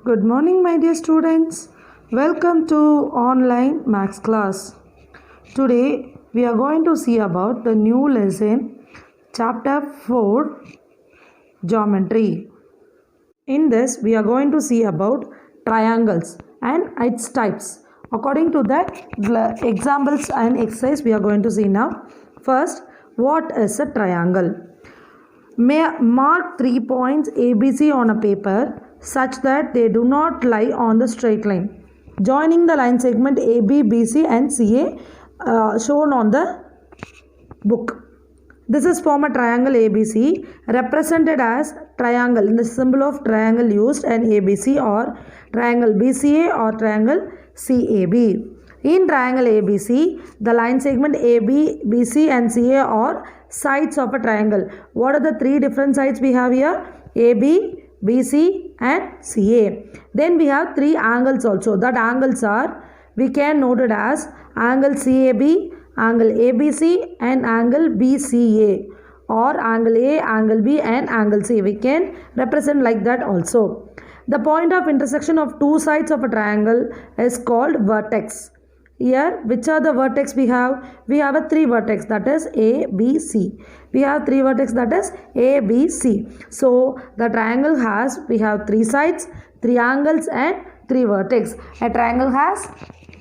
Good morning, my dear students. Welcome to online maths class. Today we are going to see about the new lesson, chapter 4, geometry. In this, we are going to see about triangles and its types. According to that, examples and exercise we are going to see now. First, what is a triangle? Mark 3 points ABC on a paper such that they do not lie on the straight line. Joining the line segment AB, BC and CA shown on the book. This is form a triangle ABC represented as triangle in the symbol of triangle used and ABC or triangle BCA or triangle CAB. In triangle ABC, the line segment AB, BC and CA are sides of a triangle. What are the three different sides we have here? AB, BC and CA. Then we have three angles also. That angles are, we can note it as angle CAB, angle ABC and angle BCA, or angle A, angle B and angle C. We can represent like that also. The point of intersection of two sides of a triangle is called vertex. Here, which are the vertex we have? We have a three vertex, that is A, B, C. We have three vertex, that is A, B, C. So, the triangle has, we have three sides, three angles and three vertex. A triangle has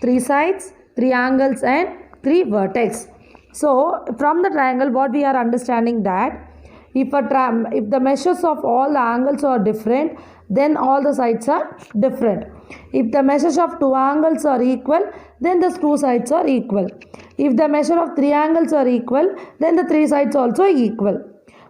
three sides, three angles and three vertex. So, from the triangle, what we are understanding that if the measures of all the angles are different, then all the sides are different. If the measures of two angles are equal, then the two sides are equal. If the measure of three angles are equal, then the three sides also equal.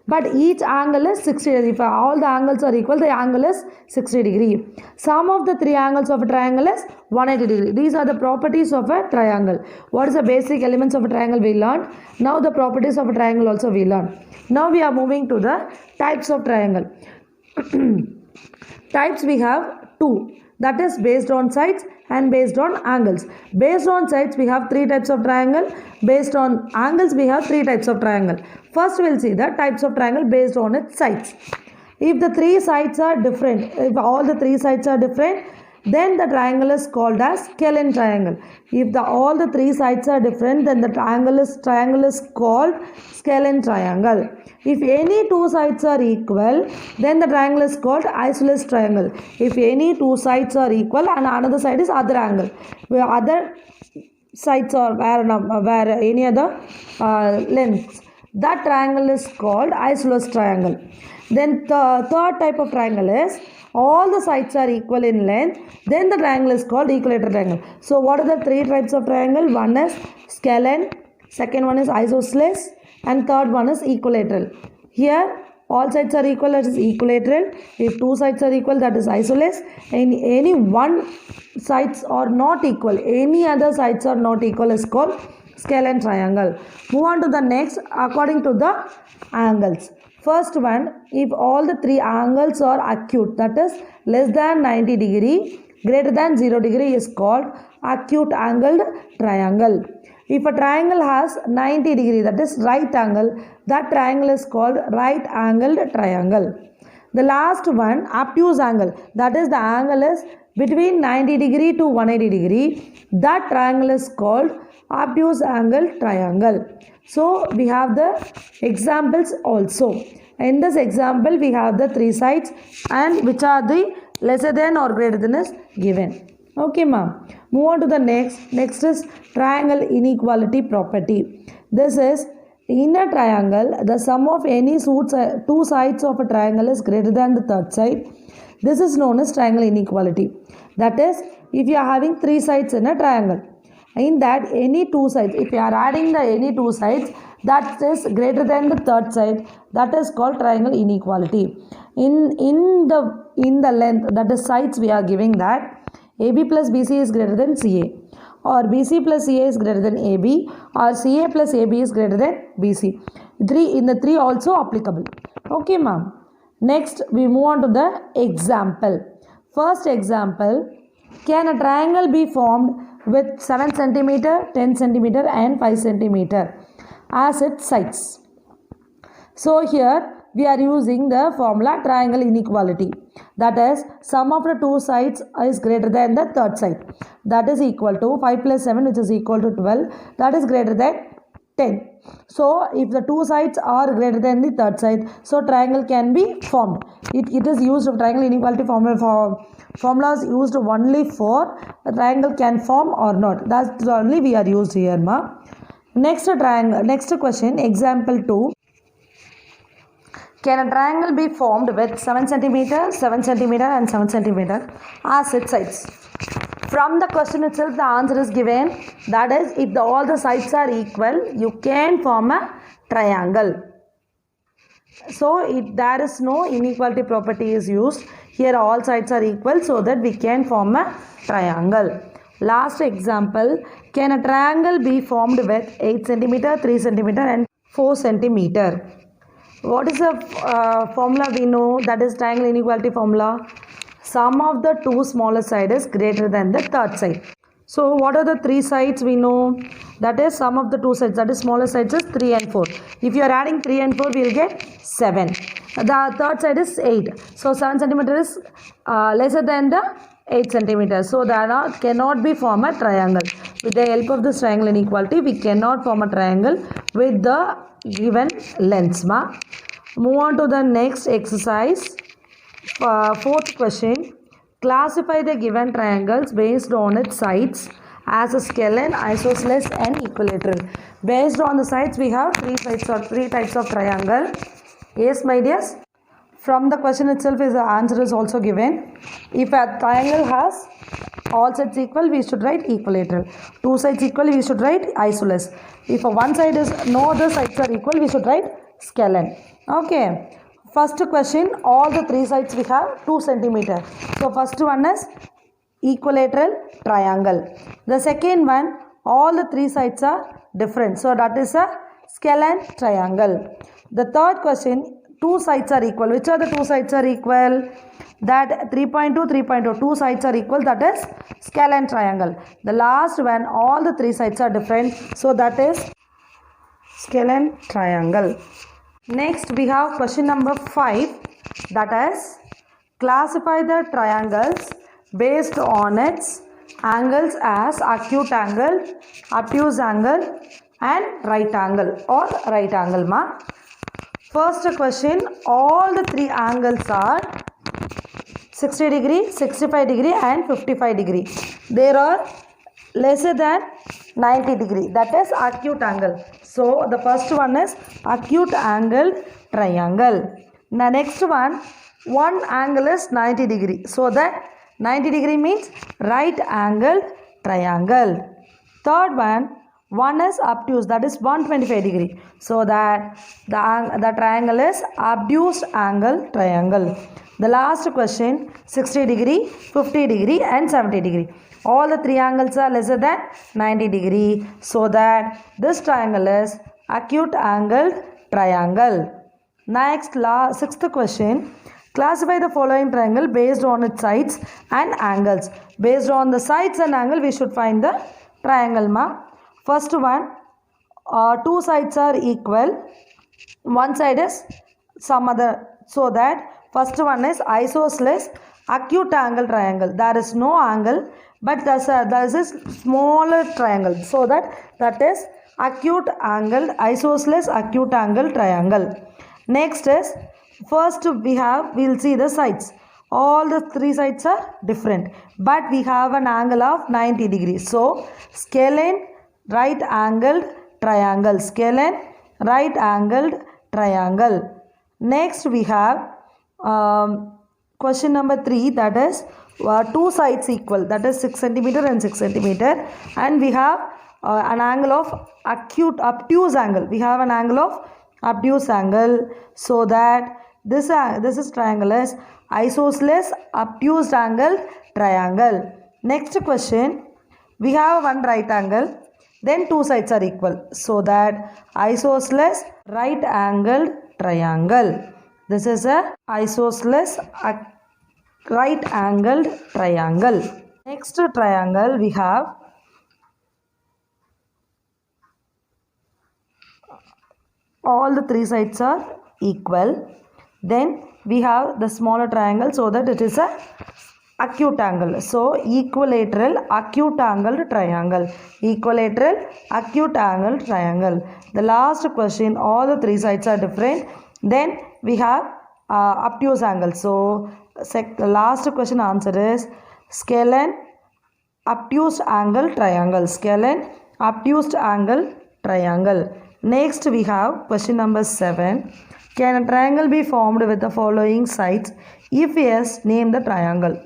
But each angle is 60 degrees. If all the angles are equal, the angle is 60 degrees. Sum of the three angles of a triangle is 180 degrees. These are the properties of a triangle. What is the basic elements of a triangle we learned? Now the properties of a triangle also we learned. Now we are moving to the types of triangle. Types we have two. That is based on sides and based on angles. Based on sides we have three types of triangle. Based on angles we have three types of triangle. First we will see the types of triangle based on its sides. If the three sides are different, if all the three sides are different, then the triangle is called as scalene triangle. If all the three sides are different, then the triangle is called scalene triangle. If any two sides are equal, then the triangle is called isosceles triangle. If any two sides are equal and another side is other angle, where other sides are where any other lengths, that triangle is called isosceles triangle. Then the third type of triangle is all the sides are equal in length, then the triangle is called equilateral triangle. So what are the three types of triangle? One is scalene, second one is isosceles and third one is equilateral. Here all sides are equal, that is equilateral. If two sides are equal, that is isosceles. And any one sides are not equal, any other sides are not equal is called scalene triangle. Move on to the next according to the angles. First one, if all the three angles are acute, that is less than 90 degree, greater than 0 degree is called acute angled triangle. If a triangle has 90 degree, that is right angle, that triangle is called right angled triangle. The last one, obtuse angle, that is the angle is between 90 degree to 180 degree, that triangle is called obtuse angle triangle. So we have the examples also. In this example we have the three sides and which are the lesser than or greater than is given. Okay ma'am. Move on to the next. Next is triangle inequality property. This is in a triangle the sum of any two sides of a triangle is greater than the third side. This is known as triangle inequality. That is, if you are having three sides in a triangle, in that any two sides, if you are adding the any two sides that is greater than the third side, that is called triangle inequality. In the length, that is sides, we are giving that AB plus BC is greater than CA, or BC plus CA is greater than AB, or CA plus AB is greater than BC. In the three also applicable. Okay ma'am. Next we move on to the example. First example, can a triangle be formed with 7 cm, 10 cm and 5 cm as its sides? So here we are using the formula triangle inequality. That is, sum of the two sides is greater than the third side. That is equal to 5 plus 7, which is equal to 12. That is greater than 10. So, if the two sides are greater than the third side, so triangle can be formed. It is used, triangle inequality formula is used only for a triangle can form or not. That's only we are used here, ma. Next triangle. Next question. Example 2. Can a triangle be formed with 7 cm, 7 cm and 7 cm as its sides? From the question itself, the answer is given. That is, if all the sides are equal, you can form a triangle. So, there is no inequality property is used. Here all sides are equal, so that we can form a triangle. Last example, can a triangle be formed with 8 cm, 3 cm and 4 cm? What is the formula we know? That is triangle inequality formula. Sum of the two smaller sides is greater than the third side. So what are the three sides we know? That is sum of the two sides, that is smaller sides is 3 and 4. If you are adding 3 and 4, we will get 7. The third side is 8. So 7 cm is lesser than the 8 cm. So that cannot be form a triangle. With the help of this triangle inequality, we cannot form a triangle with the given lengths. Move on to the next exercise. Fourth question. Classify the given triangles based on its sides as a scalene, isosceles and equilateral. Based on the sides, we have three types of triangle. Yes, my dears. From the question itself, the answer is also given. If a triangle has all sides equal, we should write equilateral. Two sides equal, we should write isosceles. If one side is no other sides are equal, we should write scalene. Okay. First question, all the three sides we have 2 cm. So first one is equilateral triangle. The second one, all the three sides are different. So that is a scalene triangle. The third question, two sides are equal. Which are the two sides are equal? That 3.2, 3.2, two sides are equal. That is scalene triangle. The last one, all the three sides are different. So that is scalene triangle. Next, we have question number 5. That is, classify the triangles based on its angles as acute angle, obtuse angle and right angle or right angle. First question, all the three angles are 60 degree, 65 degree and 55 degree. There are lesser than 90 degree. That is acute angle. So, the first one is acute angle triangle. The next one angle is 90 degree. So, that 90 degree means right angle triangle. Third one is obtuse, that is 125 degree. So, that the triangle is obtuse angle triangle. The last question, 60 degree, 50 degree and 70 degree. All the three angles are lesser than 90 degree. So that this triangle is acute angled triangle. Next, sixth question. Classify the following triangle based on its sides and angles. Based on the sides and angle, we should find the triangle. First one, two sides are equal. One side is some other. So that first one is isosceles acute angle triangle. There is no angle, but there is a smaller triangle. So that is acute angle, isosceles acute angle triangle. Next is, first we'll see the sides. All the three sides are different, but we have an angle of 90 degrees. So scalene right angled triangle. Scalene right angled triangle. Next we have question number 3, that is two sides equal, that is 6 centimeter and 6 centimeter, and we have an angle of obtuse angle. We have an angle of obtuse angle. So that this is triangle is isosceles obtuse angle triangle. Next question, we have one right angle, then two sides are equal. So that isosceles right angled triangle. This is a isosceles right angled triangle. Next triangle we have all the three sides are equal. Then we have the smaller triangle so that it is a acute angle. So equilateral acute angle triangle. Equilateral acute angle triangle. The last question, all the three sides are different. Then we have obtuse angle. So the last question answer is scalene obtuse angle triangle. Scalene obtuse angle triangle. Next we have question number 7. Can a triangle be formed with the following sides? If yes, name the triangle.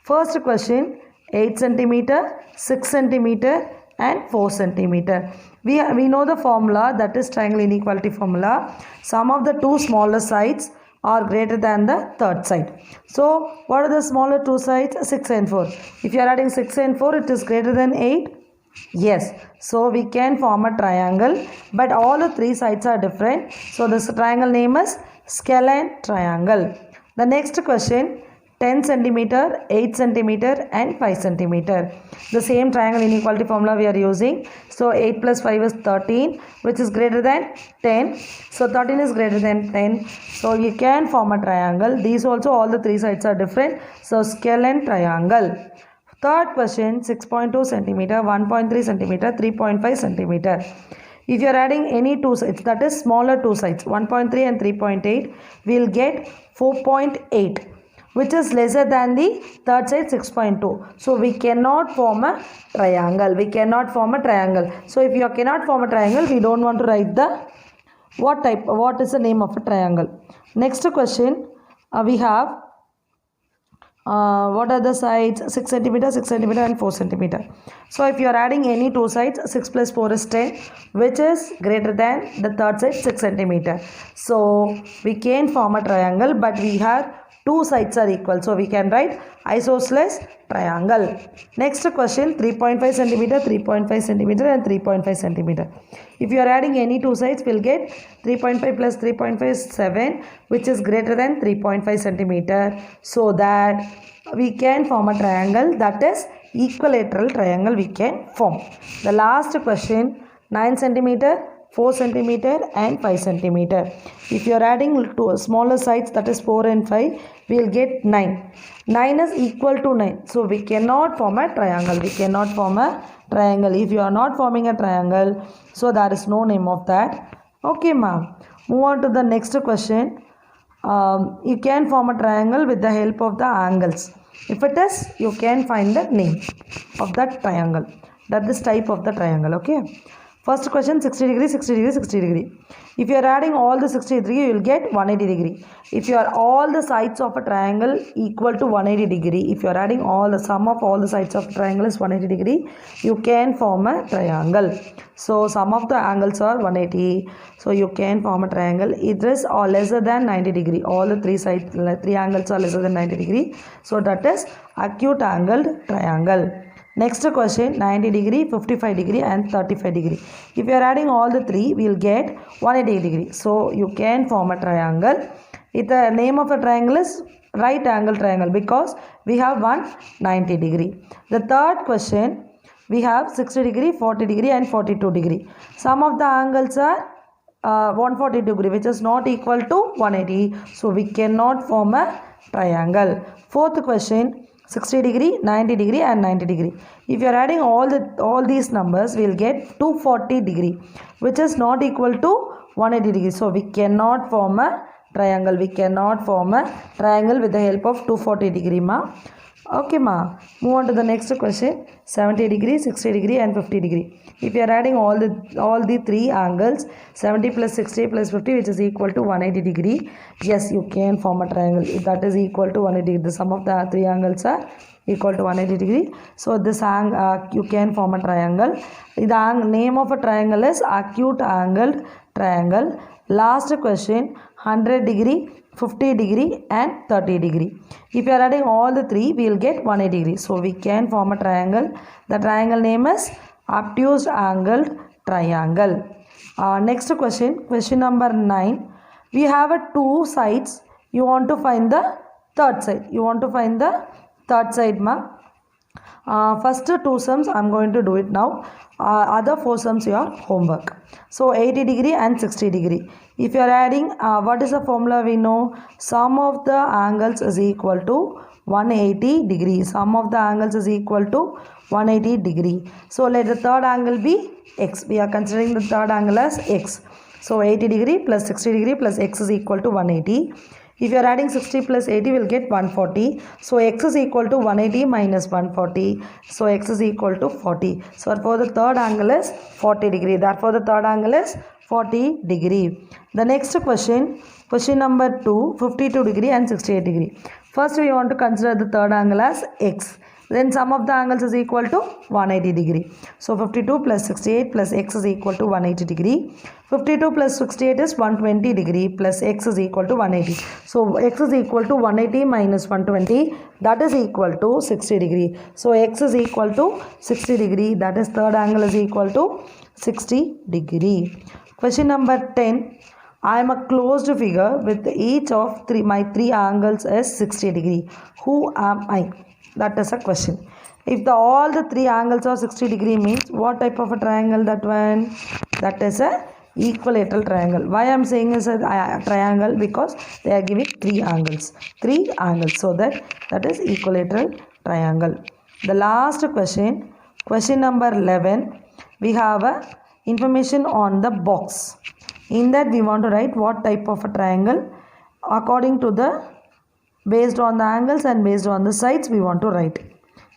First question, 8 centimeter, 6 centimeter and 4 centimeter. We know the formula, that is triangle inequality formula. Sum of the two smaller sides are greater than the third side. So what are the smaller two sides? 6 and 4. If you are adding 6 and 4, it is greater than 8. Yes, so we can form a triangle, but all the three sides are different. So this triangle name is scalene triangle. The next question, 10 centimeter, 8 centimeter and 5 centimeter. The same triangle inequality formula we are using. So 8 plus 5 is 13, which is greater than 10. So 13 is greater than 10. So you can form a triangle. These also, all the three sides are different. So scalene triangle. Third question, 6.2 centimeter, 1.3 centimeter, 3.5 centimeter. If you are adding any two sides, that is smaller two sides, 1.3 and 3.8, we will get 4.8, which is lesser than the third side 6.2. So we cannot form a triangle. We cannot form a triangle. So if you cannot form a triangle, we don't want to write the what is the name of a triangle. Next question, we have what are the sides? 6 centimeter, 6 centimeter and 4 centimeter. So if you are adding any two sides, 6 plus 4 is 10, which is greater than the third side 6 centimeter. So we can form a triangle, but we have two sides are equal. So we can write isosceles triangle. Next question, 3.5 centimeter, 3.5 centimeter and 3.5 centimeter. If you are adding any two sides, we will get 3.5 plus 3.5 is 7, which is greater than 3.5 centimeter. So that we can form a triangle, that is equilateral triangle we can form. The last question, 9 centimeter, 4 centimeter and 5 centimeter. If you are adding two smaller sides, that is 4 and 5, we will get 9. 9 is equal to 9. So we cannot form a triangle. We cannot form a triangle. If you are not forming a triangle, so there is no name of that. Okay, ma'am. Move on to the next question. You can form a triangle with the help of the angles. If it is, you can find the name of that triangle. That is type of the triangle. Okay. First question, 60 degree, 60 degree, 60 degree. If you are adding all the 60 degree, you will get 180 degree. If you are all the sides of a triangle equal to 180 degree, if you are adding all the sum of all the sides of triangle is 180 degree, you can form a triangle. So sum of the angles are 180. So you can form a triangle. It is or lesser than 90 degree. All the three angles are lesser than 90 degree. So that is acute angled triangle. Next question, 90 degree, 55 degree and 35 degree. If you are adding all the three, we will get 180 degree. So you can form a triangle. The name of the triangle is right angle triangle because we have 190 degree. The third question, we have 60 degree, 40 degree and 42 degree. Some of the angles are 140 degree, which is not equal to 180. So we cannot form a triangle. Fourth question, 60 degree, 90 degree and 90 degree. If you are adding all these numbers, we will get 240 degree, which is not equal to 180 degree. So we cannot form a triangle. We cannot form a triangle with the help of 240 degree, ma. Okay, ma. Move on to the next question. 70 degree, 60 degree and 50 degree. If you are adding all the three angles, 70 plus 60 plus 50, which is equal to 180 degree. Yes, you can form a triangle. If that is equal to 180 degree. The sum of the three angles are equal to 180 degree. So this you can form a triangle. The name of a triangle is acute angled triangle. Last question, 100 degree, 50 degree and 30 degree. If you are adding all the three, we will get 180 degree. So we can form a triangle. The triangle name is obtuse angled triangle. Next question, question number 9. We have two sides. You want to find the third side. You want to find the third side, ma. First two sums I'm going to do it now. Other four sums your homework. So 80 degree and 60 degree. If you are adding, what is the formula we know? Sum of the angles is equal to 180 degree. Sum of the angles is equal to 180 degree. So let the third angle be x. We are considering the third angle as x. So 80 degree plus 60 degree plus x is equal to 180. If you are adding 60 plus 80, we will get 140. So x is equal to 180 minus 140. So x is equal to 40. So therefore the third angle is 40 degree. Therefore the third angle is 40 degree. The next question number 2, 52 degree and 68 degree. First we want to consider the third angle as x. Then sum of the angles is equal to 180 degree. So 52 plus 68 plus x is equal to 180 degree. 52 plus 68 is 120 degree plus x is equal to 180. So x is equal to 180 minus 120, that is equal to 60 degree. So x is equal to 60 degree, that is third angle is equal to 60 degree. Question number 10. I am a closed figure with each of my three angles is 60 degree. Who am I? That is a question. If all the three angles are 60 degree means what type of a triangle that one? That is a equilateral triangle. Why I am saying is a triangle? Because they are giving three angles. Three angles. So that is equilateral triangle. The last question, question number 11. We have a information on the box. In that we want to write what type of a triangle according to the based on the angles and based on the sides we want to write.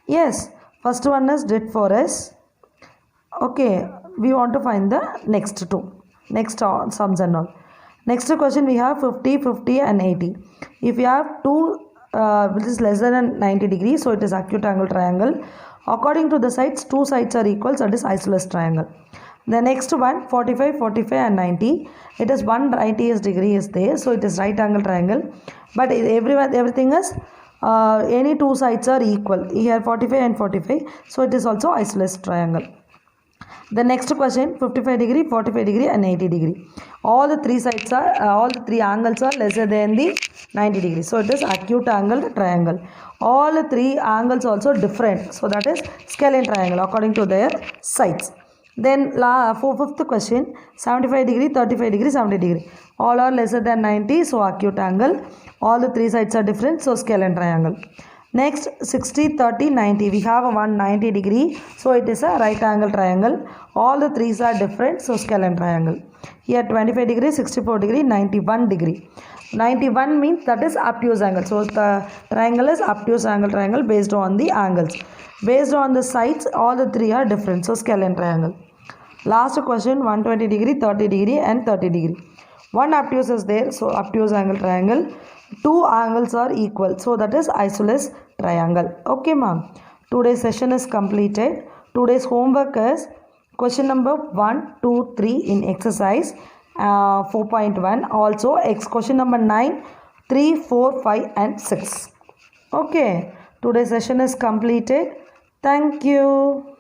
Yes, first one is did for us. Okay, we want to find the next two. Next sums and all. Next question we have 50, 50 and 80. If we have two which is less than 90 degrees, so it is acute angle triangle. According to the sides, two sides are equal, so it is isosceles triangle. The next one 45, 45 and 90. It is 190 degree is there, so it is right angle triangle. But everything is any two sides are equal. Here 45 and 45, so it is also isosceles triangle. The next question 55 degree, 45 degree and 80 degree. All the three sides are all the three angles are lesser than the 90 degree. So it is acute angle triangle. All the three angles also different. So that is scalene triangle according to their sides. Then fifth question 75 degree, 35 degree, 70 degree. All are lesser than 90, so acute angle. All the three sides are different, so scalene triangle. Next 60, 30, 90. We have a 190 degree, so it is a right angle triangle. All the threes are different, so scalene triangle. Here 25 degree, 64 degree, 91 degree. 91 means that is obtuse angle. So the triangle is obtuse angle triangle based on the angles. Based on the sides, all the three are different, so scalene triangle. Last question 120 degree, 30 degree and 30 degree. One obtuse is there, so obtuse angle triangle. Two angles are equal, so that is isosceles triangle. Okay ma'am. Today's session is completed. Today's homework is question number 1, 2, 3 in exercise 4.1. Also question number 9, 3, 4, 5 and 6. Okay. Today's session is completed. Thank you.